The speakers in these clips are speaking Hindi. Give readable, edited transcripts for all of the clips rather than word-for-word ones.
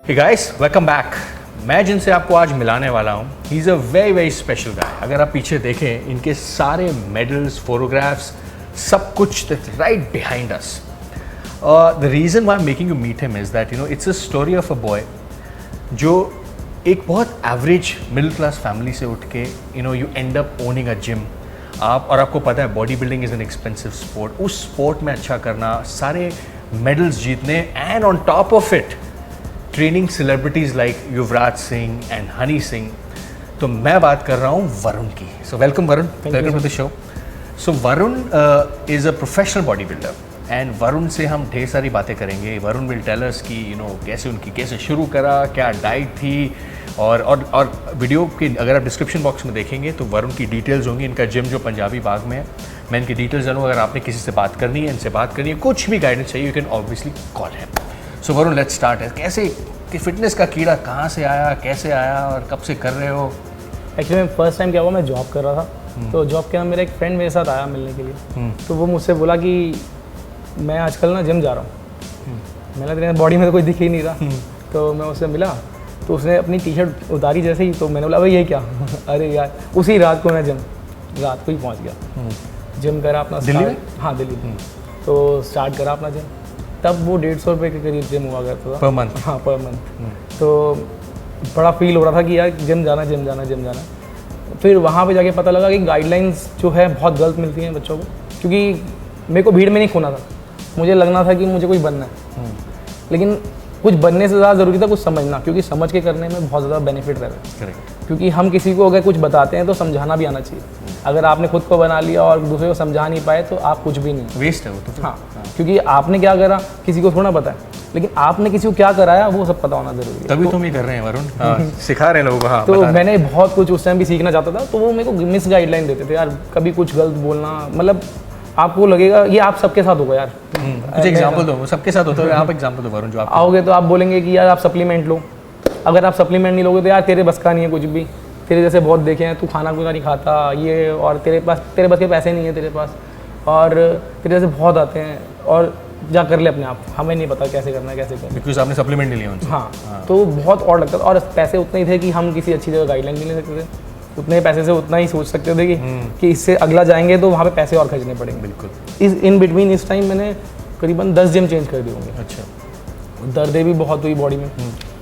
Hey guys, welcome back. मैं जिनसे आपको आज मिलाने वाला हूँ, he is a very very special guy. अगर आप पीछे देखें, इनके सारे मेडल्स, फोटोग्राफ्स, सब कुछ right behind us. The reason why I am making you meet him is that it's a story of a boy जो एक बहुत एवरेज मिडिल क्लास फैमिली से उठ के you end up owning a gym. आपको पता है body building is an expensive sport. उस स्पोर्ट में अच्छा करना, सारे मेडल्स जीतने, and on top of it training celebrities like Yuvraj Singh and Honey Singh. तो मैं बात कर रहा हूँ वरुण की। So welcome Varun, welcome to the show. So Varun is a professional body builder and Varun से हम ढेर सारी बातें करेंगे। वरुण विल टेल अस कि कैसे शुरू करा, क्या डाइट थी, और वीडियो की अगर आप डिस्क्रिप्शन बॉक्स में देखेंगे तो वरुण की डिटेल्स होंगी। इनका जिम जो पंजाबी बाग में है, मैं इनकी डिटेल्स जानूँ। अगर आपने किसी से बात करनी है, इनसे बात करनी है, कुछ भी गाइडेंस चाहिए, you can obviously call him. So Varun, let's start. कैसे कि फिटनेस का कीड़ा कहाँ से आया, कैसे आया और कब से कर रहे हो? एक्चुअली मैं फर्स्ट टाइम क्या हुआ, मैं जॉब कर रहा था। तो जॉब के अंदर मेरा एक फ्रेंड मेरे साथ आया मिलने के लिए। तो वो मुझसे बोला कि मैं आजकल ना जिम जा रहा हूँ। मैंने तेरे बॉडी में तो कोई दिख ही नहीं रहा। तो मैं उससे मिला तो उसने अपनी टी शर्ट उतारी जैसे ही, तो मैंने बोला भाई ये क्या? अरे यार, उसी रात को मैं रात को ही पहुँच गया। जिम करा अपना दिल्ली में? हाँ, दिल्ली में। तो स्टार्ट करा अपना जिम। तब वो 150 रुपये के करीब जिम हुआ करता था पर मंथ। हाँ, पर मंथ। तो बड़ा फील हो रहा था कि यार जिम जाना। फिर वहाँ पे जाके पता लगा कि गाइडलाइंस जो है बहुत गलत मिलती हैं बच्चों को, क्योंकि मेरे को भीड़ में नहीं खोना था। मुझे लगना था कि मुझे कुछ बनना है, लेकिन कुछ बनने से ज़्यादा ज़रूरी था कुछ समझना, क्योंकि समझ के करने में बहुत ज़्यादा बेनिफिट रहता है। क्योंकि हम किसी को अगर कुछ बताते हैं तो समझाना भी आना चाहिए। अगर आपने खुद को बना लिया और दूसरे को समझा नहीं पाए तो आप कुछ भी नहीं, वेस्ट है वो तो। हाँ, क्योंकि आपने क्या करा किसी को थोड़ा पता है, लेकिन आपने किसी को क्या कराया वो सब पता होना जरूरी है। तभी तुम ही कर रहे हैं वरुण, सिखा रहे हैं लोगों को। हाँ, तो मैंने बहुत कुछ उस टाइम भी सीखना चाहता था, तो वो मेरे को मिस गाइडलाइन देते थे यार, कभी कुछ गलत बोलना, मतलब आपको लगेगा ये आप सबके साथ होगा यार। कुछ एग्जांपल दो, सबके साथ होता है। आप एग्जांपल दो वरुण, जो आप आओगे तो आप बोलेंगे कि यार आप सप्लीमेंट लो। अगर आप सप्लीमेंट नहीं लोगे तो यार तेरे बस का नहीं है कुछ भी। तेरे जैसे बहुत देखे हैं, तू खाना खुना नहीं खाता ये, और तेरे बस के पैसे नहीं है तेरे पास, और तेरे जैसे बहुत आते हैं, और जा कर ले अपने आप, हमें नहीं पता कैसे करना है, कैसे करना है। बिकॉज आपने सप्लीमेंट नहीं लिया उनसे। हाँ, तो बहुत और लगता था। और पैसे उतने ही थे कि हम किसी अच्छी जगह गाइडलाइन भी ले सकते थे। उतने पैसे से उतना ही सोच सकते थे कि इससे अगला जाएंगे तो वहाँ पे पैसे और खर्चने पड़ेंगे। बिल्कुल। इन बिटवीन इस टाइम मैंने करीबन 10 जिम चेंज कर दिए होंगे। अच्छा। दर्दें भी बहुत हुई बॉडी में,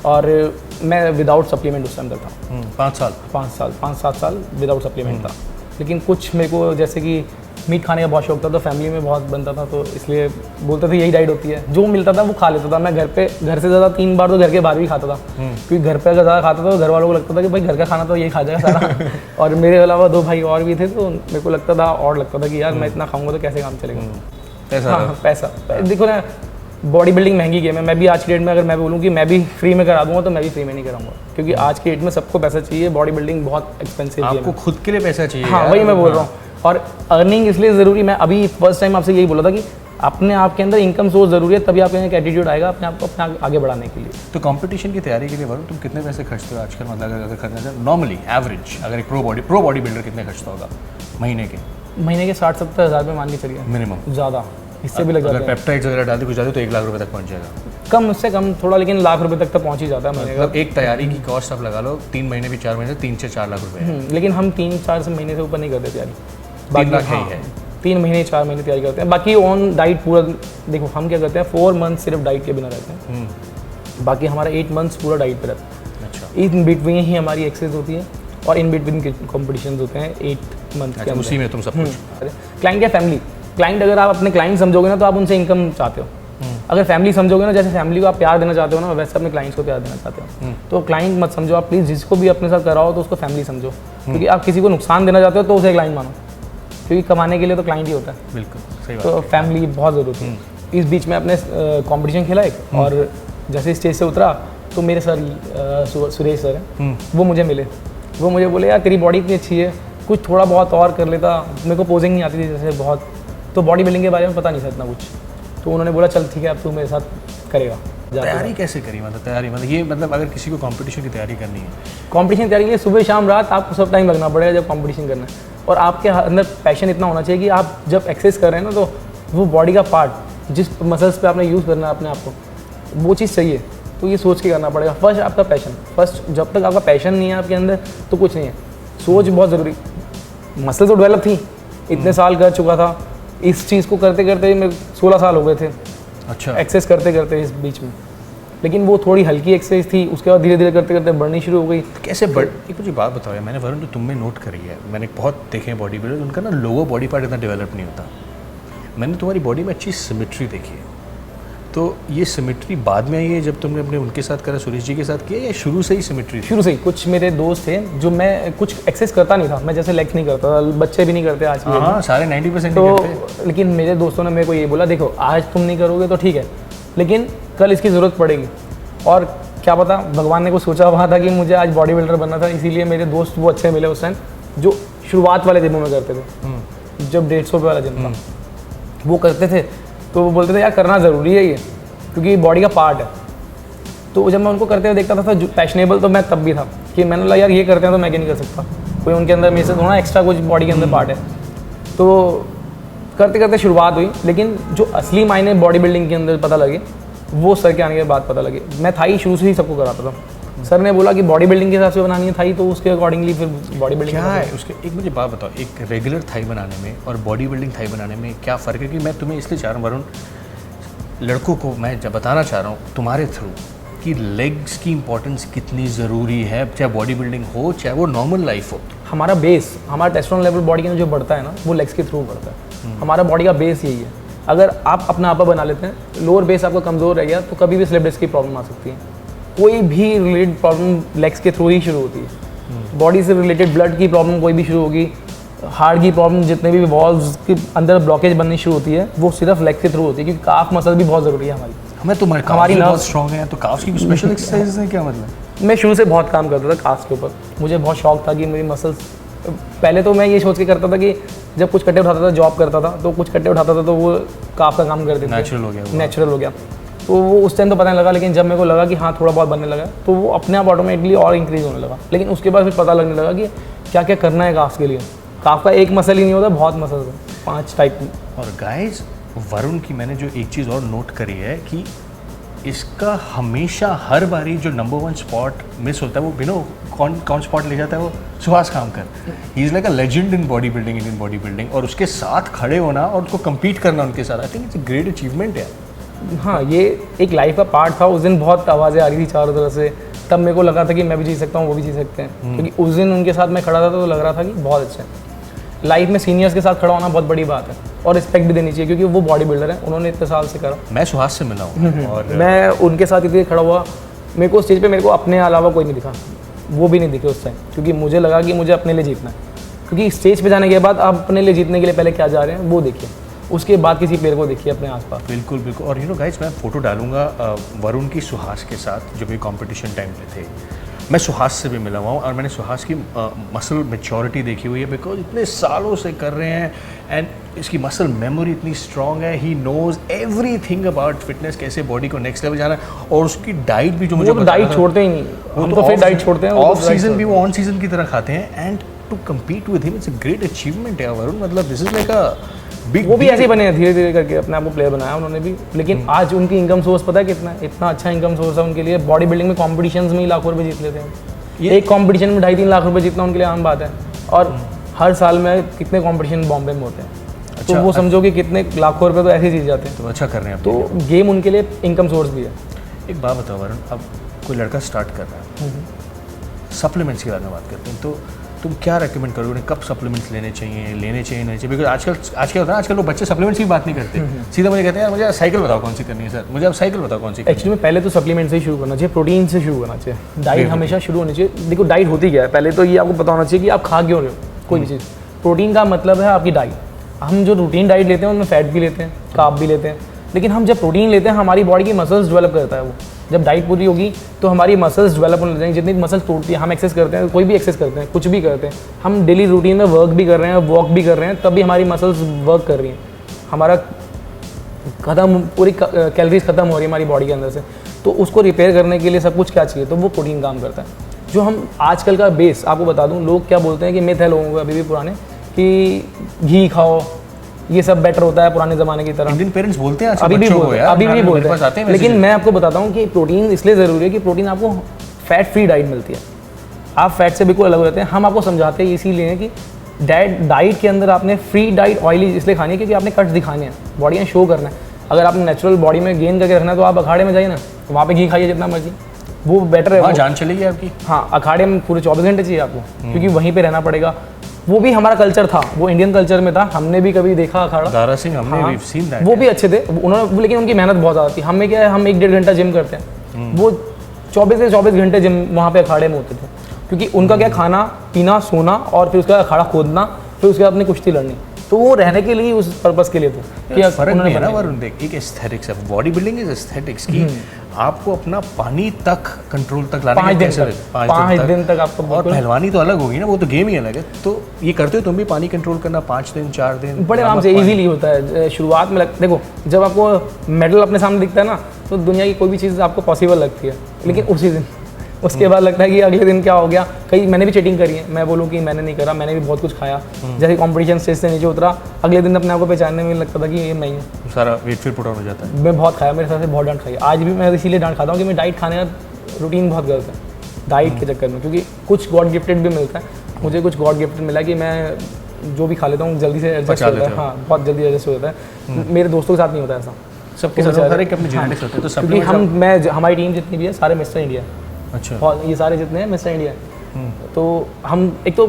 और मैं विदाउट सप्लीमेंट उस टाइम तक था। 5-7 साल विदाउट सप्लीमेंट था। लेकिन कुछ मेरे को जैसे कि मीट खाने का बहुत शौक था, तो फैमिली में बहुत बनता था, तो इसलिए बोलते थे यही डाइट होती है। जो मिलता था वो खा लेता था मैं। घर से ज़्यादा 3 बार तो घर के बाहर भी खाता था, क्योंकि घर पे अगर ज़्यादा खाता था तो घर वालों को लगता था कि भाई घर का खाना तो यही खा जाएगा सारा। और मेरे अलावा 2 भाई और भी थे, तो मेरे को लगता था कि यार मैं इतना खाऊंगा तो कैसे काम चलेगा। पैसा देखो ना, बॉडी बिल्डिंग महंगी गेम है। मैं भी आज की डेट में अगर मैं बोलूँ कि मैं भी फ्री में करा दूंगा तो मैं भी फ्री में नहीं कराऊंगा, क्योंकि आज की डेट में सबको पैसा चाहिए। बॉडी बिल्डिंग बहुत एक्सपेंसिव गेम है। आपको खुद के लिए पैसा चाहिए। हाँ, वही मैं बोल रहा हूँ। और अर्निंग इसलिए ज़रूरी, मैं अभी फर्स्ट टाइम आपसे यही बोला था कि अपने आप के अंदर इनकम सोर्स ज़रूरी है, तभी आपके अंदर एक एटीट्यूड आएगा अपने आप को अपने आगे बढ़ाने के लिए। तो कंपटीशन की तैयारी के लिए वरुण तुम कितने पैसे खर्चते हो आजकल? मतलब अगर करना चाहे नॉर्मली एवरेज, अगर एक प्रो बॉडी बिल्डर कितने खर्चता होगा महीने के? 60-70 हज़ार रुपये मान के चलिए मिनिमम। ज़्यादा, इससे भी लग जाता है। अगर पेप्टाइड्स वगैरह डालते कुछ डालते तो 1 लाख रुपए तक पहुंच जाएगा। कम, उससे कम थोड़ा, लेकिन लाख रुपए तक पहुंच ही जाता है महीने का। मतलब एक तैयारी की कॉस्ट आप लगा लो 3 महीने भी 4 महीने से 3 से 4 लाख रुपए है। लेकिन हम 3-4 महीने से ऊपर नहीं करते तैयारी। 3 लाख है। 3 महीने 4 महीने तैयारी करते हैं। बाकी ऑन डाइट पूरा, देखो हम क्या करते हैं, 4 मंथ सिर्फ डाइट के बिना रहते हैं। बाकी हमारा 8 मंथ्स पूरा डाइट पे रहता है। अच्छा। इन बिटवीन ही हमारी एक्सरसाइज होती है, और इन बिटवीन कॉम्पिटिशन होते हैं 8 मंथ के अंदर। उसी में तुम सब कुछ। क्लाइंट या फैमिली, क्लाइंट अगर आप अपने क्लाइंट समझोगे ना तो आप उनसे इनकम चाहते हो। अगर फैमिली समझोगे ना, जैसे फैमिली को आप प्यार देना चाहते हो ना, वैसे अपने क्लाइंट्स को प्यार देना चाहते हो। तो क्लाइंट मत समझो आप, प्लीज़ जिसको भी अपने साथ कराओ तो उसको फैमिली समझो, क्योंकि आप किसी को नुकसान देना चाहते हो तो उसे क्लाइंट मानो, क्योंकि कमाने के लिए तो क्लाइंट ही होता है। बिल्कुल सही बात। तो फैमिली बहुत ज़रूरी है। इस बीच में अपने कॉम्पिटिशन खेला एक, और जैसे स्टेज से उतरा तो मेरे सर सुरेश सर हैं, वो मुझे मिले। वो मुझे बोले यार तेरी बॉडी इतनी अच्छी है, कुछ थोड़ा बहुत और कर लेता। मेरे को पोजिंग नहीं आती थी जैसे बहुत, तो बॉडी बिल्डिंग के बारे में पता नहीं था इतना कुछ। तो उन्होंने बोला चल ठीक है, अब तू मेरे साथ करेगा। तैयारी कैसे करी? मतलब अगर किसी को कंपटीशन की तैयारी करनी है, कंपटीशन की तैयारी के लिए सुबह शाम रात आपको सब टाइम लगना पड़ेगा जब कंपटीशन करना है। और आपके अंदर पैशन इतना होना चाहिए कि आप जब एक्सरसाइज कर रहे हैं ना, तो वो बॉडी का पार्ट जिस मसल्स पे आपने यूज़ करना है अपने आप को, वो चीज़ चाहिए। तो ये सोच के करना पड़ेगा। फर्स्ट आपका पैशन, फर्स्ट जब तक आपका पैशन नहीं है आपके अंदर तो कुछ नहीं है। सोच बहुत ज़रूरी। मसल तो डेवलप थी, इतने साल कर चुका था इस चीज़ को करते करते, मेरे 16 साल हो गए थे। अच्छा। एक्सरसाइज करते करते इस बीच में, लेकिन वो थोड़ी हल्की एक्सरसाइज थी, उसके बाद धीरे धीरे करते करते बढ़नी शुरू हो गई। तो कैसे बढ़, एक मुझे बात बताओ यार, मैंने वरुण तो तुम में नोट करी है, मैंने बहुत देखे हैं बॉडी बिल्डर, उनका ना लोअर बॉडी पार्ट इतना डेवलप नहीं होता। मैंने तुम्हारी बॉडी में अच्छी सिमेट्री देखी है, तो ये सिमेट्री बाद में आई है जब तुमने अपने उनके साथ करा, सुरेश जी के साथ किया, या शुरू से ही सिमेट्री? शुरू से ही। कुछ मेरे दोस्त थे जो, मैं कुछ एक्सरसाइज करता नहीं था, मैं जैसे लेग्स नहीं करता था, बच्चे भी नहीं करते आज भी। हाँ, सारे 90% तो नहीं करते। लेकिन मेरे दोस्तों ने मेरे को ये बोला, देखो आज तुम नहीं करोगे तो ठीक है, लेकिन कल इसकी ज़रूरत पड़ेगी। और क्या पता भगवान ने कुछ सोचा हुआ था कि मुझे आज बॉडी बिल्डर बनना था, इसीलिए मेरे दोस्त वो अच्छे मिले उस टाइम, जो शुरुआत वाले दिनों में करते थे, जब 150 रुपये वाला दिन था वो करते थे। तो वो बोलते थे यार करना ज़रूरी है ये, क्योंकि बॉडी का पार्ट है। तो जब मैं उनको करते हुए देखता था पैशनेबल तो मैं तब भी था कि मैंने बोला यार ये करते हैं तो मैं क्या नहीं कर सकता, कोई उनके अंदर मेरे से थोड़ा एक्स्ट्रा कुछ बॉडी के अंदर पार्ट है। तो करते करते शुरुआत हुई, लेकिन जो असली मायने बॉडी बिल्डिंग के अंदर पता लगे वो सर के आने के बाद पता लगे। मैं थाई शुरू से ही सबको कराता था। सर ने बोला कि बॉडी बिल्डिंग के हिसाब से बनानी है थाई, तो उसके अकॉर्डिंगली फिर बॉडी बिल्डिंग क्या है उसके, एक मुझे बात बताओ, एक रेगुलर थाई बनाने में और बॉडी बिल्डिंग थाई बनाने में क्या फ़र्क है? कि मैं तुम्हें इसलिए चाह रहा हूँ वरुण, लड़कों को मैं जब बताना चाह रहा हूँ तुम्हारे थ्रू कि लेग्स की इंपॉर्टेंस कितनी ज़रूरी है, चाहे बॉडी बिल्डिंग हो चाहे वो नॉर्मल लाइफ हो। हमारा बेस, हमारा टेस्टोस्टेरोन लेवल बॉडी के अंदर जो बढ़ता है ना, वो लेग्स के थ्रू बढ़ता है। हमारा बॉडी का बेस यही है। अगर आप अपना आपा बना लेते हैं, लोअर बेस आपका कमज़ोर रह गया, तो कभी भी स्लिप डिस्क की प्रॉब्लम आ सकती है। कोई भी रिलेटेड प्रॉब्लम लेग्स के थ्रू ही शुरू होती है। बॉडी से रिलेटेड ब्लड की प्रॉब्लम कोई भी शुरू होगी, हार्ट की प्रॉब्लम, जितने भी वॉल्व्स के अंदर ब्लॉकेज बननी शुरू होती है वो सिर्फ लेग के थ्रू होती है, क्योंकि काफ मसल भी बहुत ज़रूरी है हमारी। हमें तो हमारी बहुत स्ट्रॉन्ग है, तो काफ की स्पेशल एक्सरसाइज है क्या मतलब? मैं शुरू से बहुत काम करता था काफ के ऊपर। मुझे बहुत शौक था कि मेरी मसल्स, पहले तो मैं ये सोच के करता था कि जब कुछ कट्टे उठाता था, जॉब करता था, तो कुछ कट्टे उठाता था तो वो काफ का काम कर देते, नेचुरल हो गया। तो वो उस टाइम तो पता नहीं लगा, लेकिन जब मेरे को लगा कि हाँ थोड़ा बहुत बनने लगा, तो वो अपने आप ऑटोमेटिकली और इंक्रीज होने लगा। लेकिन उसके बाद फिर पता लगने लगा कि क्या क्या करना है काफ के लिए। काफ का एक मसल ही नहीं होता, बहुत मसल है, 5 टाइप की। और गाइस, वरुण की मैंने जो एक चीज़ और नोट करी है कि इसका हमेशा हर बारी जो नंबर 1 स्पॉट मिस होता है, वो बिनो कौन स्पॉट ले जाता है, वो Suhas Kamkar. He is like a legend in bodybuilding, Indian bodybuilding, और उसके साथ खड़े होना और उसको कम्पीट करना उनके साथ, I think it's a great achievement है। हाँ, ये एक लाइफ का पार्ट था। उस दिन बहुत आवाज़ें आ रही थी चारों तरफ से, तब मेरे को लगा था कि मैं भी जी सकता हूँ, वो भी जी सकते हैं, क्योंकि उस दिन उनके साथ मैं खड़ा था तो लग रहा था कि बहुत अच्छा है। लाइफ में सीनियर्स के साथ खड़ा होना बहुत बड़ी बात है, और रिस्पेक्ट भी देनी चाहिए, क्योंकि वो बॉडी बिल्डर है, उन्होंने इतने साल से करा। मैं सुहास से मिला हूँ और मैं उनके साथ इतने खड़ा हुआ, मेरे को स्टेज पे मेरे को अपने अलावा कोई नहीं दिखा, वो भी नहीं दिखे उस टाइम, क्योंकि मुझे लगा कि मुझे अपने लिए जीतना है। क्योंकि स्टेज पे जाने के बाद आप अपने लिए जीतने के लिए पहले क्या जा रहे हैं वो देखिए, उसके बाद किसी प्लेयर को देखिए अपने आसपास। बिल्कुल बिल्कुल। और गाइस, मैं फ़ोटो डालूंगा वरुण की सुहास के साथ, जो भी कंपटीशन टाइम पे थे। मैं सुहास से भी मिला हुआ हूँ और मैंने सुहास की मसल मैच्योरिटी देखी हुई है, बिकॉज इतने सालों से कर रहे हैं एंड इसकी मसल मेमोरी इतनी स्ट्रॉन्ग है। He knows everything about fitness, कैसे बॉडी को नेक्स्ट लेवल जाना है। और उसकी डाइट भी जो मुझे डाइट छोड़ते ही नहीं, हम तो फिर डाइट छोड़ते हैं, ऑफ सीजन भी वो ऑन सीजन की तरह खाते हैं। And to compete with him it's a great achievement है वरुण, मतलब this is like a big. वो भी ऐसे ही बने हैं, धीरे धीरे करके अपने आप को प्लेयर बनाया उन्होंने भी। लेकिन आज उनकी इनकम सोर्स पता है कितना है? इतना अच्छा इनकम सोर्स है उनके लिए। बॉडी बिल्डिंग में कॉम्पिटिशन्स में ही लाखों रुपये जीत लेते हैं। एक कंपटीशन में 2.5-3 लाख रुपए जीतना उनके लिए आम बात है। और हर साल में कितने कंपटीशन बॉम्बे में होते हैं, तो वो समझो कि कितने लाखों रुपए तो ऐसे ही जीत जाते हैं। तो अच्छा कर रहे हैं। तो गेम उनके लिए इनकम सोर्स भी है। एक बात बताओ वरुण, अब कोई लड़का स्टार्ट कर रहा है, सप्लीमेंट्स की बारे में बात करते हैं, तो तुम क्या रेकमेंड करोगे उन्हें? कब सप्लीमेंट्स लेने चाहिए नहीं चाहिए? बिकॉज आजकल क्या होता है, आजकल लोग बच्चे सप्लीमेंट्स की बात नहीं करते, सीधा मुझे कहते हैं मुझे साइकिल बताओ कौन सी करनी है सर, मुझे अब साइकिल बताओ कौन सी। एक्चुअली में पहले तो सप्लीमेंट से ही शुरू करना चाहिए, प्रोटीन से शुरू करना चाहिए। डाइट हमेशा शुरू होनी चाहिए। देखो डाइट होती क्या है, पहले तो ये आपको पता होना चाहिए कि आप खा क्यों रहे हो कोई भी चीज़। प्रोटीन का मतलब है आपकी डाइट। हम जो रूटीन डाइट लेते हैं उनमें फैट भी लेते हैं, कार्ब भी लेते हैं, लेकिन हम जब प्रोटीन लेते हैं हमारी बॉडी की मसल्स डेवलप करता है वो। जब डाइट पूरी होगी तो हमारी मसल्स डेवलप होने लगेंगी। जितनी मसल्स टूटती है, हम एक्सरसाइज करते हैं, कोई भी एक्सरसाइज करते हैं, कुछ भी करते हैं, हम डेली रूटीन में वर्क भी कर रहे हैं, वॉक भी कर रहे हैं, तब भी हमारी मसल्स वर्क कर रही हैं। हमारा पूरी कैलोरीज खत्म हो रही है हमारी बॉडी के अंदर से, तो उसको रिपेयर करने के लिए सब कुछ क्या चाहिए, तो वो प्रोटीन काम करता है। जो हम आजकल का बेस आपको बता दूं, लोग क्या बोलते हैं कि मिथ है लोगों को अभी भी पुराने, कि घी खाओ, ये सब बेटर होता है पुराने ज़माने की तरह। इंडियन पेरेंट्स बोलते हैं अभी भी बोलते हैं, अभी भी बोलते हैं, लेकिन मैं आपको बताता हूँ कि प्रोटीन इसलिए ज़रूरी है कि प्रोटीन आपको फैट फ्री डाइट मिलती है, आप फैट से बिल्कुल अलग हो जाते हैं। हम आपको समझाते हैं इसीलिए कि डाइट के अंदर आपने फ्री डाइट ऑयली इसलिए खानी है क्योंकि आपने कट्स दिखाने हैं, बॉडी में शो करना है। अगर आपने नेचुरल बॉडी में गेन करके रखना है तो आप अखाड़े में जाइए ना, वहाँ पे घी खाइए जितना मर्जी, वो बेटर है। जान चलेगी आपकी। हाँ, अखाड़े में पूरे 24 घंटे चाहिए आपको, क्योंकि वहीं पे रहना पड़ेगा। वो भी हमारा कल्चर था, वो इंडियन कल्चर में था, हमने भी कभी देखा अखाड़ा। दारा सिंह हमने हाँ, we've seen that, वो भी अच्छे थे उन्होंने, लेकिन उनकी मेहनत बहुत ज़्यादा थी। हमें क्या है, हम 1-1.5 घंटा जिम करते हैं, वो 24 से 24 घंटे जिम वहाँ पे अखाड़े में होते थे, क्योंकि उनका क्या खाना पीना सोना और फिर उसका अखाड़ा खोदना, फिर उसके बाद अपनी कुश्ती लड़नी, तो वो रहने के लिए उस पर्पस के लिए थे कि फर्क भी है ना वरुण, देख एक एस्थेटिक्स है, बॉडी बिल्डिंग इज एस्थेटिक्स की आपको अपना पानी तक कंट्रोल तक लाने 5 दिन तक आपको। और पहलवानी तो अलग होगी ना, वो तो गेम ही अलग है। तो ये करते हो तुम भी, पानी कंट्रोल करना 5 दिन 4 दिन बड़े आराम से इजीली होता है। शुरुआत में देखो, जब आपको मेडल अपने सामने दिखता है ना, तो दुनिया की कोई भी चीज़ आपको पॉसिबल लगती है, लेकिन उसी दिन उसके बाद लगता है कि अगले दिन क्या हो गया। कई मैंने भी चीटिंग करी है, मैं बोलूँ कि मैंने नहीं करा, मैंने भी बहुत कुछ खाया। जैसे कंपटीशन स्टेज से नीचे उतरा, अगले दिन अपने आप को पहचानने में लगता था कि ये मैं ही हूँ, सारा वेट फिर पुट ऑन हो जाता है। मैं बहुत खाया, मेरे साथ से बहुत डांट खाई, आज भी मैं इसीलिए डांट खाता हूँ कि मैं डाइट खाने का रूटीन बहुत गलत है डाइट के चक्कर में, क्योंकि कुछ गॉड गिफ्टेड भी मिलता है। मुझे कुछ गॉड गिफ्टेड मिला कि मैं जो भी खा लेता हूँ जल्दी से एडजस्ट हो जाता है। हाँ, बहुत जल्दी एडजस्ट हो जाता है। मेरे दोस्तों के साथ नहीं होता ऐसा, सबके साथ हर एक अपने जेनेटिक्स होते हैं। तो क्योंकि हमारी टीम जितनी भी है सारे मिस्टर इंडिया। अच्छा, और ये सारे जितने हैं मिस्टर इंडिया, तो हम एक तो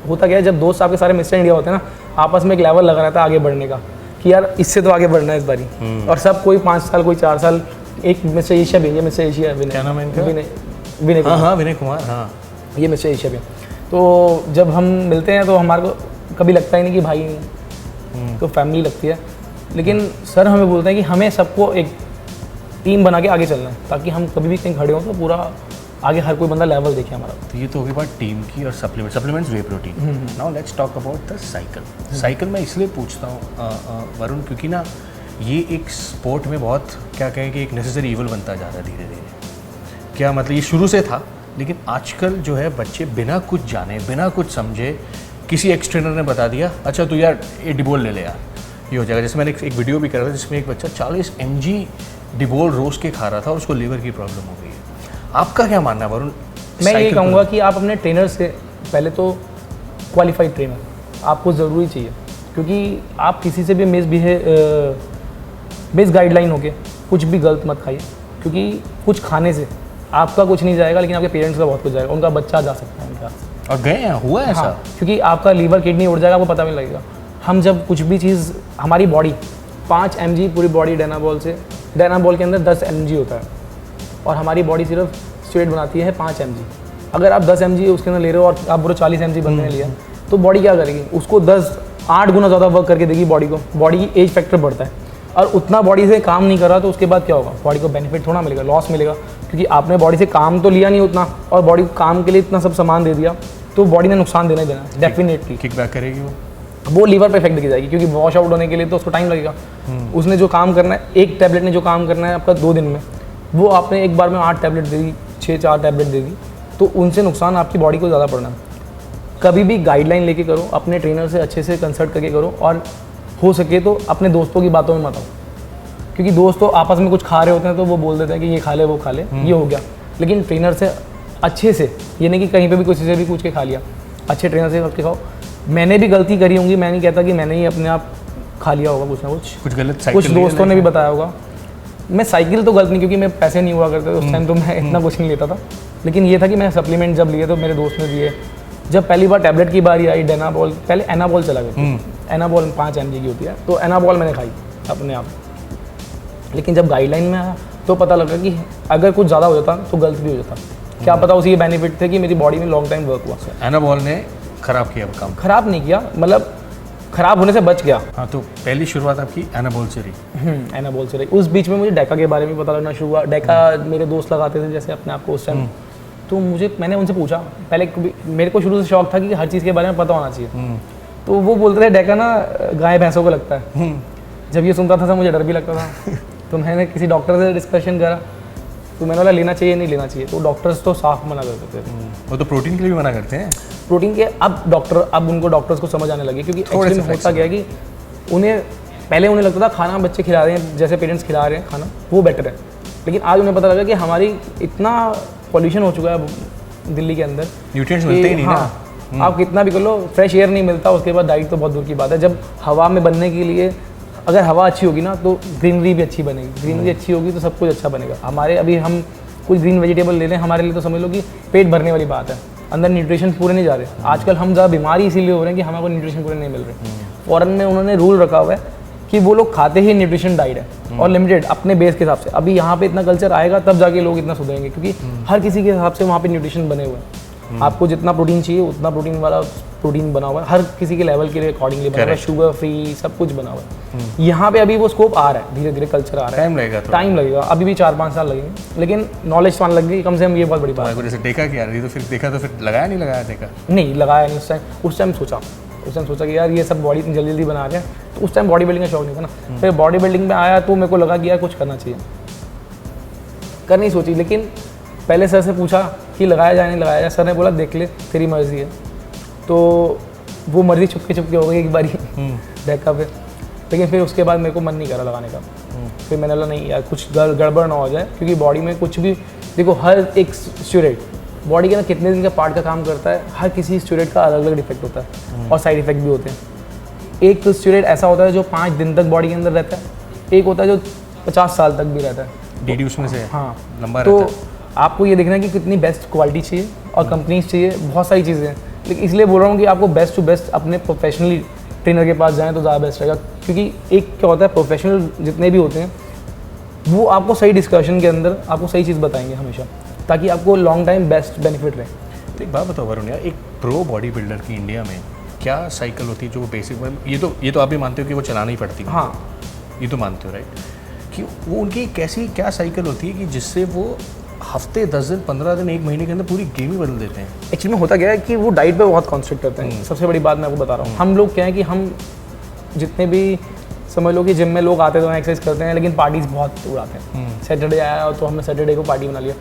होता क्या है, जब दोस्त आपके सारे मिस्टर इंडिया होते हैं ना, आपस में एक लेवल लगा रहता है आगे बढ़ने का कि यार इससे तो आगे बढ़ना है इस बारी। और सब कोई 5 साल कोई 4 साल, एक मिस्टर एशिया भी है, मिस्टर एशिया विनय, क्या नाम है इनका? विनय हाँ विनय कुमार, हाँ ये मिस्टर एशिया भी। तो जब हम मिलते हैं तो हमारे को कभी लगता ही नहीं कि भाई तो फैमिली लगती है, लेकिन सर हमें बोलते हैं कि हमें सबको एक टीम बना के आगे चलना है, ताकि हम कभी भी कहीं खड़े हों तो पूरा आगे हर कोई बंदा लेवल देखे हमारा। तो ये तो होगी बात टीम की। और supplements way protein. Now let's talk about the cycle. मैं इसलिए पूछता हूँ वरुण, क्योंकि ना ये एक स्पोर्ट में बहुत क्या कहें कि एक नेसेसरी इवल बनता जा रहा है धीरे धीरे। क्या मतलब, ये शुरू से था, लेकिन आजकल जो है बच्चे बिना कुछ जाने बिना कुछ समझे, किसी एक्स ट्रेनर ने बता दिया अच्छा तू यार ये डिबोल ले ले यार, ये हो जाएगा। जैसे मैंने एक वीडियो भी करा था जिसमें एक बच्चा 40 mg डिबोल रोज के खा रहा था और उसको लीवर की प्रॉब्लम हो गई है। आपका क्या मानना है वरुण? मैं ये कहूँगा कि आप अपने ट्रेनर से पहले तो क्वालिफाइड ट्रेनर आपको ज़रूरी चाहिए, क्योंकि आप किसी से भी मिस गाइडलाइन होके कुछ भी गलत मत खाइए, क्योंकि कुछ खाने से आपका कुछ नहीं जाएगा, लेकिन आपके पेरेंट्स का बहुत कुछ जाएगा, उनका बच्चा जा सकता है उनका। और गए हैं, हुआ है ऐसा? हाँ, क्योंकि आपका लीवर किडनी उड़ जाएगा, आपको पता भी नहीं लगेगा। हम जब कुछ भी चीज़, हमारी बॉडी 5 mg पूरी बॉडी डायनाबॉल के अंदर 10 mg होता है, और हमारी बॉडी सिर्फ स्टेट बनाती है 5 mg। अगर आप 10 mg उसके अंदर ले रहे हो और आप पूरे 40 mg बंदे ने लिया, तो बॉडी क्या करेगी? उसको 8 गुना ज़्यादा वर्क करके देगी बॉडी को। बॉडी की एज फैक्टर बढ़ता है, और उतना बॉडी से काम नहीं कर रहा तो उसके बाद क्या होगा? बॉडी को बेनिफिट थोड़ा मिलेगा, लॉस मिलेगा, क्योंकि आपने बॉडी से काम तो लिया नहीं उतना, और बॉडी को काम के लिए इतना सब सामान दे दिया, तो बॉडी ने नुकसान देना ही देना है डेफिनेटली। किक बैक करेगी वो लीवर पे इफेक्ट दिखी जाएगी, क्योंकि वॉश आउट होने के लिए तो उसको टाइम लगेगा। उसने जो काम करना है, एक टैबलेट ने जो काम करना है आपका 2 दिन में, वो आपने एक बार में 8 टैबलेट दे दी, 6-4 टैबलेट दे दी, तो उनसे नुकसान आपकी बॉडी को ज़्यादा पड़ना है। कभी भी गाइडलाइन लेके करो, अपने ट्रेनर से अच्छे से कंसल्ट करके करो, और हो सके तो अपने दोस्तों की बातों में मत आओ, क्योंकि दोस्त तो आपस में कुछ खा रहे होते हैं तो वो बोल देते हैं कि ये खा ले वो खा ले, ये हो गया। लेकिन ट्रेनर से अच्छे से, ये नहीं कि कहीं पे भी किसी से भी पूछ के खा लिया, अच्छे ट्रेनर से करके खाओ। मैंने भी गलती करी होंगी, मैं नहीं कहता कि मैंने ही अपने आप खा लिया होगा कुछ ना कुछ गलत, कुछ दोस्तों ने भी बताया होगा। मैं साइकिल तो गलत नहीं, क्योंकि मेरे पैसे नहीं हुआ करते उस टाइम, तो मैं इतना कुछ नहीं लेता था, लेकिन ये था कि मैं सप्लीमेंट जब लिए तो मेरे दोस्त ने दिए। जब पहली बार टैबलेट की बारी आई, डेनाबॉल, पहले एनाबॉल चला गया, एनाबॉल 5 mg की होती है, तो एनाबॉल मैंने खाई अपने आप। लेकिन जब गाइडलाइन में आया तो पता लगा कि अगर कुछ ज़्यादा हो जाता तो गलत भी हो जाता। क्या पता उसी के बेनिफिट थे कि मेरी बॉडी में लॉन्ग टाइम वर्क हुआ। एनाबॉल ने खराब किया काम? खराब नहीं किया, मतलब खराब होने से बच गया। हाँ, तो पहली शुरुआत आपकी एनाबॉल से रही? एनाबॉल से रही। उस बीच में मुझे डेका के बारे में पता लगना शुरू हुआ। डेका मेरे दोस्त लगाते थे जैसे अपने आप को उस टाइम, तो मैंने उनसे पूछा, पहले मेरे को शुरू से शौक था कि हर चीज़ के बारे में पता होना चाहिए, तो वो बोलते थे डेका ना गाय भैंसों को लगता है। जब ये सुनता था तो मुझे डर भी लगता था। तो मैंने किसी डॉक्टर से डिस्कशन करा, तो मैंने बोला लेना चाहिए नहीं लेना चाहिए, तो डॉक्टर्स तो साफ मना कर देते थे। वो तो प्रोटीन के लिए भी मना करते हैं। प्रोटीन के अब उनको डॉक्टर्स को समझ आने लगे, क्योंकि एक्चुअली में होता गया कि उन्हें पहले उन्हें लगता था खाना बच्चे खिला रहे हैं जैसे पेरेंट्स खिला रहे हैं खाना वो बेटर है, लेकिन आज उन्हें पता लगा कि हमारी इतना पॉल्यूशन हो चुका है दिल्ली के अंदर, न्यूट्रिएंट्स मिलते ही नहीं हाँ, ना। आप कितना भी कर लो फ्रेश एयर नहीं मिलता, उसके बाद डाइट तो बहुत दूर की बात है। जब हवा में बनने के लिए अगर हवा अच्छी होगी ना तो ग्रीनरी भी अच्छी बनेगी, ग्रीनरी अच्छी होगी तो सब कुछ अच्छा बनेगा। हमारे अभी हम कुछ ग्रीन वेजिटेबल ले लें, हमारे लिए तो समझ लो कि पेट भरने वाली बात है, अंदर न्यूट्रिशन पूरे नहीं जा रहे। आजकल हम ज़्यादा बीमारी इसीलिए हो रहे हैं कि हमारे को न्यूट्रिशन पूरे नहीं मिल रहे। फॉरेन में उन्होंने रूल रखा हुआ है कि वो लोग खाते ही न्यूट्रिशन डाइट है और लिमिटेड अपने बेस के हिसाब से। अभी यहाँ पे इतना कल्चर आएगा तब जाके लोग इतना सुधरेंगे, क्योंकि हर किसी के हिसाब से वहाँ पे न्यूट्रिशन बने हुए हैं। आपको जितना प्रोटीन चाहिए उतना प्रोटीन वाला प्रोटीन बना हुआ है, हर किसी के लेवल के लिए अकॉर्डिंगली बना हुआ है, शुगर फ्री सब कुछ बना हुआ है। यहाँ पे अभी वो स्कोप आ रहा है, धीरे धीरे कल्चर आ रहा है, टाइम लगेगा, अभी भी 4-5 साल लगेंगे, लेकिन नॉलेज तो आने लग गई कम से कम, ये बहुत बड़ी बात है। जैसे देखा क्या रही तो फिर देखा तो फिर लगाया नहीं लगाया देखा नहीं लगाया नहीं उस टाइम सोचा कि यार ये सब बॉडी इतनी जल्दी बना रहे हैं, तो उस टाइम बॉडी बिल्डिंग का शौक नहीं था ना। फिर बॉडी बिल्डिंग में आया तो मेरे को लगा कि यार कुछ करना चाहिए, करनी सोची, लेकिन पहले सर से पूछा कि लगाया जाए नहीं लगाया जाए, सर ने बोला देख ले तेरी मर्जी है, तो वो मर्जी छुपके हो गई एक बारी देखा फिर, लेकिन फिर उसके बाद मेरे को मन नहीं करा लगाने का। फिर मैंने बोला नहीं यार कुछ गड़बड़ ना हो जाए, क्योंकि बॉडी में कुछ भी देखो, हर एक स्टेरॉइड बॉडी के ना कितने दिन का पार्ट का काम करता है, हर किसी स्टेरॉइड का अलग अलग इफेक्ट होता है और साइड इफेक्ट भी होते हैं। एक स्टेरॉइड ऐसा होता है जो 5 दिन तक बॉडी के अंदर रहता है, एक होता है जो 50 साल तक भी रहता है, डीडी उसमें से हाँ लंबा तो रहता है। आपको ये देखना है कि कितनी बेस्ट क्वालिटी चाहिए और कंपनीज चाहिए, बहुत सारी चीज़ें हैं, लेकिन इसलिए बोल रहा हूँ कि आपको बेस्ट टू बेस्ट अपने प्रोफेशनली ट्रेनर के पास जाएं तो ज़्यादा बेस्ट रहेगा। क्योंकि एक क्या होता है, प्रोफेशनल जितने भी होते हैं वो आपको सही डिस्कशन के अंदर आपको सही चीज़ बताएंगे हमेशा, ताकि आपको लॉन्ग टाइम बेस्ट बेनिफिट रहे। तो एक बात बताओ वरुण यार, एक प्रो बॉडी बिल्डर की इंडिया में क्या साइकिल होती है जो बेसिक, ये तो आप भी मानते हो कि वो चलाना ही पड़ती है, हाँ ये तो मानते हो राइट, कि वो उनकी कैसी क्या साइकिल होती है कि जिससे वो हफ्ते 10 दिन 15 दिन 1 महीने के अंदर पूरी गेम ही बदल देते हैं। एक्चुअली में होता क्या है कि वो डाइट पे बहुत कॉन्सेंट्रेट करते हैं। सबसे बड़ी बात मैं आपको बता रहा हूँ, हम लोग क्या है कि हम जितने भी समझ लो कि जिम में लोग आते हैं तो एक्सरसाइज करते हैं, लेकिन पार्टीज बहुत उड़ाते हैं। सैटरडे आया तो हमने सैटरडे को पार्टी बना लिया।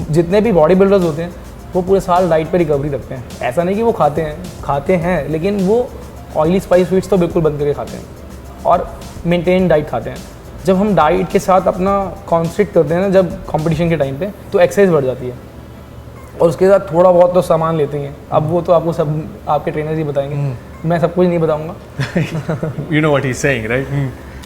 जितने भी बॉडी बिल्डर्स होते हैं वो पूरे साल डाइट पे रिकवरी रखते हैं। ऐसा नहीं कि वो खाते हैं लेकिन वो ऑयली स्पाइस स्वीट्स तो बिल्कुल बंद करके खाते हैं और मेंटेन डाइट खाते हैं। जब हम डाइट के साथ अपना कॉन्सेंट्रेट करते हैं ना, जब कंपटीशन के टाइम पे, तो एक्सरसाइज बढ़ जाती है और उसके साथ थोड़ा बहुत तो सामान लेते हैं। अब वो तो आपको सब आपके ट्रेनर्स ही बताएंगे, मैं सब कुछ नहीं बताऊंगा। You know what he is saying right,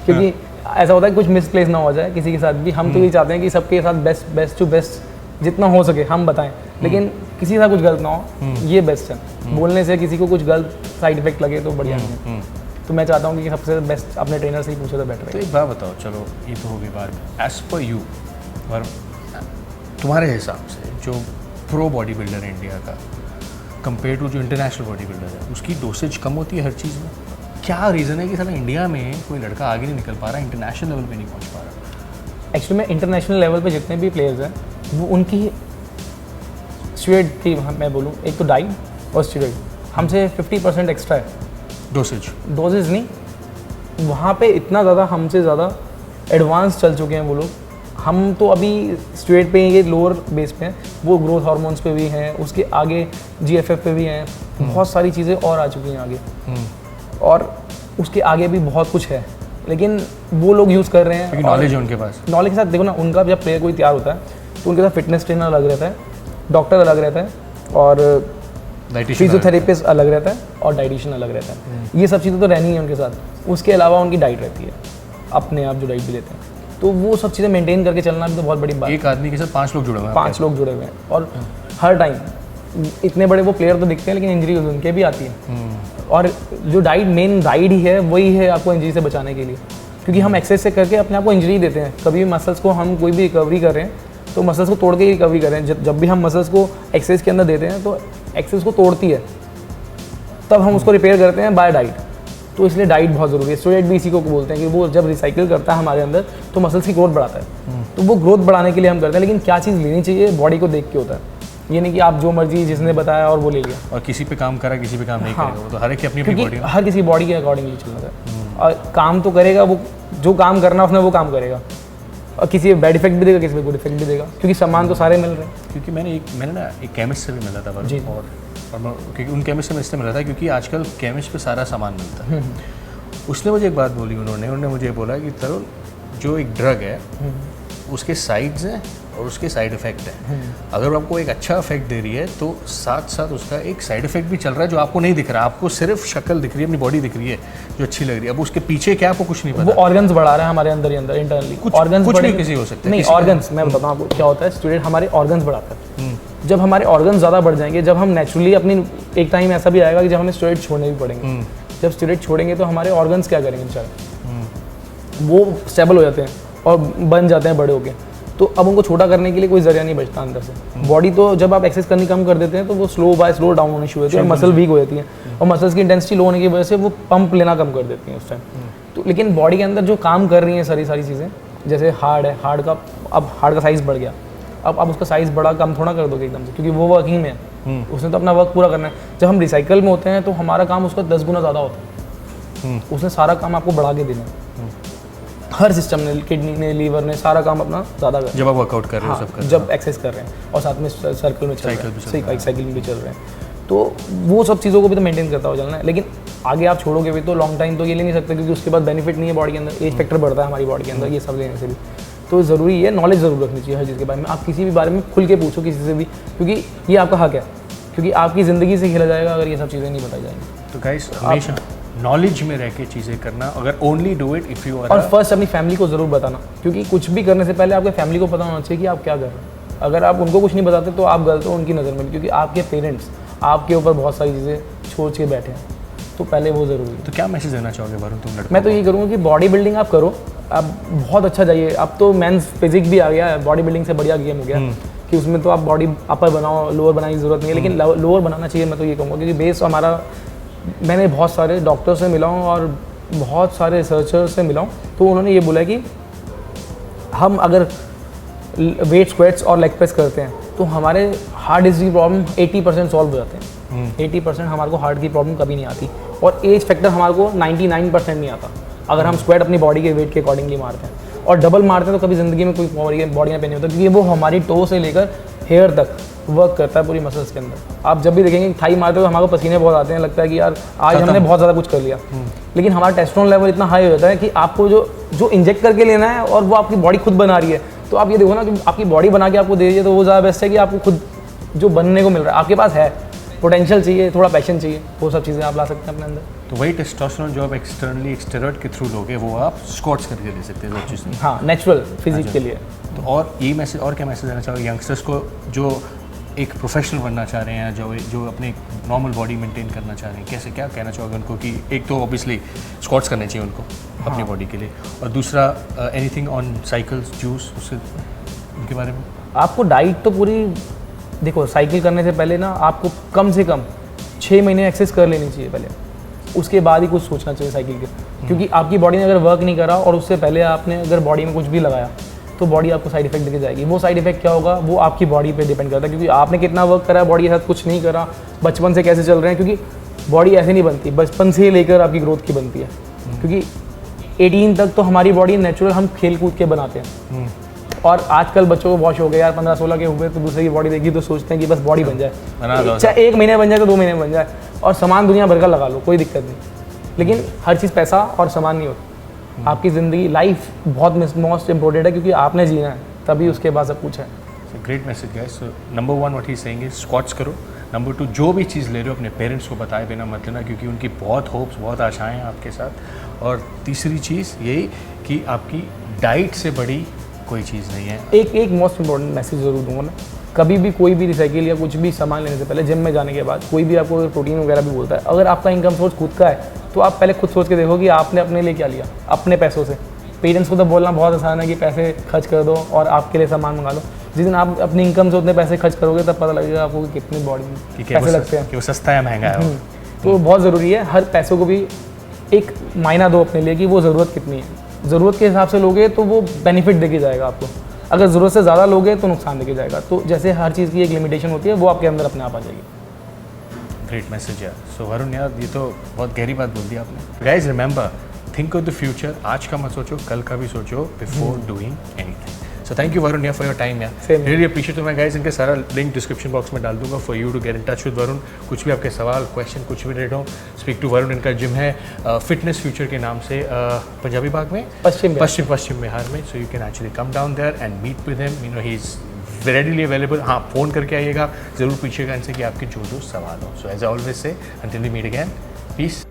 क्योंकि ऐसा होता है कुछ मिसप्लेस ना हो जाए किसी के साथ भी। हम तो ये चाहते हैं कि सबके साथ बेस्ट टू बेस्ट जितना हो सके हम बताएं, लेकिन किसी के साथ कुछ गलत ना हो, ये बेस्ट है। बोलने से किसी को कुछ गलत साइड इफेक्ट लगे तो बढ़िया नहीं है। तो मैं चाहता हूँ कि सबसे बेस्ट अपने ट्रेनर से ही पूछो तो बेटर है। तो एक बात बताओ, चलो ये तो होगी बात, एज पर यू और तुम्हारे हिसाब से जो प्रो बॉडी बिल्डर है इंडिया का कंपेयर टू जो इंटरनेशनल बॉडी बिल्डर है, उसकी डोसेज कम होती है हर चीज़ में? क्या रीज़न है कि साला इंडिया में कोई लड़का आगे नहीं निकल पा रहा, इंटरनेशनल लेवल पे नहीं पहुंच पा रहा? एक्चुअली में इंटरनेशनल लेवल पे जितने भी प्लेयर्स हैं वो उनकी स्टेरॉइड की मैं बोलूँ, एक तो डाइट और स्टेरॉइड हमसे 50% एक्स्ट्रा है। डोजेज नहीं, वहाँ पे इतना ज़्यादा हमसे ज़्यादा एडवांस चल चुके हैं वो लोग। हम तो अभी स्टेरॉइड पे ये लोअर बेस पे हैं, वो ग्रोथ हार्मोन्स पे भी हैं, उसके आगे GFF पे भी हैं, बहुत सारी चीज़ें और आ चुकी हैं आगे, और उसके आगे भी बहुत कुछ है, लेकिन वो लोग यूज़ कर रहे हैं। नॉलेज है उनके पास। नॉलेज के साथ देखो ना, उनका जब प्लेयर कोई तैयार होता है तो उनके साथ फिटनेस ट्रेनर अलग रहता है, डॉक्टर अलग रहता है, और फिजियोथेरेपिस्ट अलग रहता है, और डाइटिशियन अलग रहता है। ये सब चीज़ें तो रहनी है उनके साथ। उसके अलावा उनकी डाइट रहती है, अपने आप जो डाइट भी लेते हैं, तो वो सब चीज़ें मेंटेन करके चलना भी तो बहुत बड़ी बात है। एक आदमी के साथ 5 लोग जुड़े हुए हैं। 5 लोग जुड़े हुए हैं, और हर टाइम इतने बड़े वो प्लेयर तो दिखते हैं, लेकिन इंजरी उनके भी आती है। और जो डाइट मेन डाइट ही है, वही है आपको इंजरी से बचाने के लिए, क्योंकि हम एक्सरसाइज से करके अपने आप को इंजरी देते हैं। कभी भी मसल्स को हम कोई भी रिकवरी कर रहे हैं तो मसल्स को तोड़ के ही रिकवरी कर रहे हैं। जब भी हम मसल्स को एक्सरसाइज के अंदर देते हैं तो एक्सरसाइज को तोड़ती है, तब हम उसको रिपेयर करते हैं बाय डाइट। तो इसलिए डाइट बहुत ज़रूरी है। स्टेरॉइड भी इसी को बोलते हैं कि वो जब रिसाइकिल करता है हमारे अंदर तो मसल्स की ग्रोथ बढ़ाता है। तो वो ग्रोथ बढ़ाने के लिए हम करते हैं, लेकिन क्या चीज़ लेनी चाहिए बॉडी को देख के होता है। ये नहीं कि आप जो मर्जी जिसने बताया और वो ले लिया, और किसी पे काम करा किसी पे काम नहीं हाँ। करेगा, वो तो हर एक की अपनी अपनी बॉडी है। हर किसी बॉडी के अकॉर्डिंगली चलना है, और काम तो करेगा वो, जो काम करना उसने वो काम करेगा, और किसी बैड इफेक्ट भी देगा, किसी पे गुड इफेक्ट भी देगा, क्योंकि सामान तो सारे मिल रहे हैं। क्योंकि मैंने ना एक केमिस्ट से भी मिला था जी। और क्योंकि उन केमिस्ट से मैं इसलिए मिला था क्योंकि आजकल केमिस्ट पे सारा सामान मिलता है, उसने मुझे एक बात बोली, उन्होंने मुझे बोला कि तरुण, जो एक ड्रग है उसके साइड्स हैं और उसके साइड इफ़ेक्ट हैं। अगर आपको एक अच्छा इफेक्ट दे रही है तो साथ साथ उसका एक साइड इफेक्ट भी चल रहा है जो आपको नहीं दिख रहा, आपको सिर्फ शक्ल दिख रही है, अपनी बॉडी दिख रही है जो अच्छी लग रही है। अब उसके पीछे क्या आपको कुछ नहीं पता। वो ऑर्गन्स बढ़ा रहा है हमारे अंदर ही अंदर इंटरनली, ऑर्गन्स कुछ भी किसी हो सकता है। नहीं, ऑर्गन्स मैं बताता हूँ आपको क्या होता है। स्टूडेंट हमारे ऑर्गन्स बढ़ाता है। जब हमारे ऑर्गन्स ज़्यादा बढ़ जाएंगे, जब हम नेचुरली अपनी, एक टाइम ऐसा भी आएगा कि जब हमें स्टेरॉइड छोड़ने भी पड़ेंगे। जब स्टेरॉइड छोड़ेंगे तो हमारे ऑर्गन्स क्या करेंगे बेचारे, वो स्टेबल हो जाते हैं और बन जाते हैं बड़े होके। तो अब उनको छोटा करने के लिए कोई जरिया नहीं बचता अंदर से। बॉडी तो जब आप एक्सरसाइज करनी कम कर देते हैं तो वो स्लो बाय स्लो डाउन होनी शुरू होती है, मसल वीक हो जाती है और मसल्स की इंटेंसिटी लो होने की वजह से वो पंप लेना कम कर देती हैं उस टाइम। तो लेकिन बॉडी के अंदर जो काम कर रही हैं सारी चीज़ें, जैसे हार्ट है, हार्ट का साइज़ बढ़ गया, अब आप उसका साइज़ बड़ा कम थोड़ा कर दोगे एकदम से, क्योंकि वो वर्किंग में है, उसने तो अपना वर्क पूरा करना है। जब हम रिसाइकल में होते हैं तो हमारा काम उसका 10 गुना ज़्यादा होता है। उसने सारा काम आपको बढ़ा के देना है। हर सिस्टम ने, किडनी ने, लीवर ने, सारा काम अपना ज़्यादा कर, जब आप वर्कआउट कर रहे हो, सब कर जब एक्सरसाइज कर रहे हैं और साथ में सर्कल में चल रहे हैं, साइकिल में भी चल रहे हैं, तो वो सब चीज़ों को भी तो मेंटेन करता हुआ चलना है। लेकिन आगे आप छोड़ोगे भी तो लॉन्ग टाइम तो ये ले नहीं सकते, क्योंकि उसके बाद बेनिफिट नहीं है बॉडी के अंदर। एज फैक्टर बढ़ता है हमारी बॉडी के अंदर ये सब लेने से भी। तो ज़रूरी है, नॉलेज ज़रूर रखनी चाहिए हर चीज़ के बारे में। आप किसी भी बारे में खुल के पूछो किसी से भी, क्योंकि ये आपका हक है, क्योंकि आपकी ज़िंदगी से खेला जाएगा अगर ये सब चीज़ें नहीं बताई जाएंगी। तो गाइस, हमेशा नॉलेज में रह के चीज़ें करना, अगर only do it if you are. और फर्स्ट अपनी फैमिली को ज़रूर बताना, क्योंकि कुछ भी करने से पहले आपके फैमिली को पता होना चाहिए कि आप क्या कर रहे हैं। अगर आप उनको कुछ नहीं बताते तो आप गलत हो उनकी नज़र में भी, क्योंकि आपके पेरेंट्स आपके ऊपर बहुत सारी चीज़ें छोड़ के बैठे हैं, तो पहले वो ज़रूरी है। तो क्या मैसेज देना चाहोगे वरुण तुम लड़कों? मैं तो यही करूँगा कि बॉडी बिल्डिंग आप करो, आप बहुत अच्छा जाइए। अब तो मेंस फिजिक्स भी आ गया है, बॉडी बिल्डिंग से बढ़िया गेम हो गया कि उसमें तो आप बॉडी अपर बनाओ, लोअर बनाने की ज़रूरत नहीं है, लेकिन लोअर बनाना चाहिए। मैं तो ये कहूँगा क्योंकि बेस हमारा, मैंने बहुत सारे डॉक्टर से मिला हूँ और बहुत सारे रिसर्चर्स से मिला हूँ, तो उन्होंने ये बोला कि हम अगर वेट स्क्वाट्स और लेग प्रेस करते हैं तो हमारे हार्ट डिजीज की प्रॉब्लम 80% सॉल्व हो जाते हैं। 80% हमारे को हार्ट की प्रॉब्लम कभी नहीं आती, और एज फैक्टर हमारे को 99% नहीं आता अगर हम स्क्वाट अपनी बॉडी के वेट के अकॉर्डिंगली मारते हैं। और डबल मारते हैं तो कभी ज़िंदगी में कोई बॉडी में पेन नहीं होता, क्योंकि वो हमारी टो से लेकर हेयर तक वर्क करता है पूरी मसल्स के अंदर। आप जब भी देखेंगे थाई मारते हो तो हमारे पसीने बहुत आते हैं, लगता है कि यार आज हमने बहुत ज़्यादा कुछ कर लिया। लेकिन हमारा टेस्टोस्टेरोन लेवल इतना हाई हो जाता है कि आपको जो इंजेक्ट करके लेना है और वो आपकी बॉडी खुद बना रही है। तो आप ये देखो ना कि आपकी बॉडी बना के आपको दे रही है, तो वो ज़्यादा बेस्ट है कि आपको खुद जो बनने को मिल रहा है, आपके पास है पोटेंशियल, चाहिए थोड़ा पैशन चाहिए, वो सब चीज़ें आप ला सकते हैं अपने अंदर। तो वही टेस्टोस्टेरोन जो आप एक्सटर्नली स्टेरॉइड के थ्रू लोगे वो आप स्क्वाट्स करके ले सकते हैं, चीज़। हाँ, नेचुरल फिजिक के लिए। तो और ये मैसेज, और क्या मैसेज देना चाहोगे यंगस्टर्स को जो एक प्रोफेशनल बनना चाह रहे हैं, जो अपने नॉर्मल बॉडी मेंटेन करना चाह रहे हैं, कैसे, क्या कहना चाहोगे उनको? कि एक तो ऑब्वियसली स्क्वाट्स करने चाहिए उनको अपनी बॉडी के लिए, और दूसरा एनीथिंग ऑन साइकिल्स, जूस, उससे उनके बारे में? आपको डाइट तो पूरी देखो, साइकिल करने से पहले ना आपको कम से कम 6 महीने एक्सरसाइज कर लेनी चाहिए पहले, उसके बाद ही कुछ सोचना चाहिए साइकिल के। क्योंकि आपकी बॉडी ने अगर वर्क नहीं करा और उससे पहले आपने अगर बॉडी में कुछ भी लगाया तो बॉडी आपको साइड इफेक्ट देके जाएगी। वो साइड इफेक्ट क्या होगा वो आपकी बॉडी पे डिपेंड करता है, क्योंकि आपने कितना वर्क करा है बॉडी के साथ, कुछ नहीं करा, बचपन से कैसे चल रहे हैं। क्योंकि बॉडी ऐसे नहीं बनती, बचपन से लेकर आपकी ग्रोथ की बनती है। क्योंकि 18 तक तो हमारी बॉडी नेचुरल हम खेल कूद के बनाते हैं, और आजकल बच्चों को बहुत शौक है यार 15-16 के हुए तो दूसरे की बॉडी देखी तो सोचते हैं कि बस बॉडी बन जाए, चाहे 1 महीने बन जाए तो 2 महीने बन जाए, और सामान दुनिया भर का लगा लो, कोई दिक्कत नहीं। लेकिन हर चीज़ पैसा और सामान नहीं होता। आपकी ज़िंदगी, लाइफ बहुत मोस्ट इंपॉर्टेंट है, क्योंकि आपने जीना है, तभी उसके बाद सब कुछ है। Great message guys. So number 1 what he saying is squats करो। नंबर 2, जो भी चीज़ ले रहे हो अपने पेरेंट्स को बताए बिना मत लेना, क्योंकि उनकी बहुत होप्स, बहुत आशाएं हैं आपके साथ। और तीसरी चीज़ यही कि आपकी डाइट से बड़ी कोई चीज़ नहीं है। एक मोस्ट इंपॉर्टेंट मैसेज ज़रूर दूंगा मैं, कभी भी कोई भी रिसाइकिल या कुछ भी सामान लेने से पहले, जिम में जाने के बाद, कोई भी आपको प्रोटीन वगैरह भी बोलता है, अगर आपका इनकम सोर्स खुद का है तो आप पहले खुद सोच के देखो कि आपने अपने लिए क्या लिया अपने पैसों से। पेरेंट्स को तो बोलना बहुत आसान है कि पैसे खर्च कर दो और आपके लिए सामान मंगा लो। जिस दिन आप अपनी इनकम से उतने पैसे खर्च करोगे तब पता लगेगा आपको कि कितनी बॉडी में पैसे लगते हैं, कि वो सस्ता या महंगा है। तो बहुत ज़रूरी है हर पैसों को भी एक मायना दो अपने लिए कि वो ज़रूरत कितनी है। ज़रूरत के हिसाब से लोगे तो वो बेनिफिट देके जाएगा आपको, अगर ज़रूरत से ज़्यादा लोगे तो नुकसान देके जाएगा। तो जैसे हर चीज़ की एक लिमिटेशन होती है, वो आपके अंदर अपने आप आ जाएगी। ग्रेट मैसेज यार। सो वरुण यार, ये तो बहुत गहरी बात बोल दी आपने। Guys remember, think of the future. आज का मत सोचो, कल का भी सोचो before doing anything. So thank you Varun for your time यार, Same. Really appreciate. तो मैं गाइस इनके सारा लिंक डिस्क्रिप्शन बॉक्स में डाल दूंगा for you to get in touch with Varun. कुछ भी आपके सवाल क्वेश्चन कुछ भी रेट हो, स्पीक टू वरुण। इनका जिम है फिटनेस फ्यूचर के नाम से पंजाबी बाग में, पश्चिम बिहार में। So you can actually come down there and meet with him, you know he is readily available. हाँ, फ़ोन करके आइएगा, ज़रूर पूछिएगा इनसे कि आपके जो सवाल हो। So as I always say, until we meet again, piece.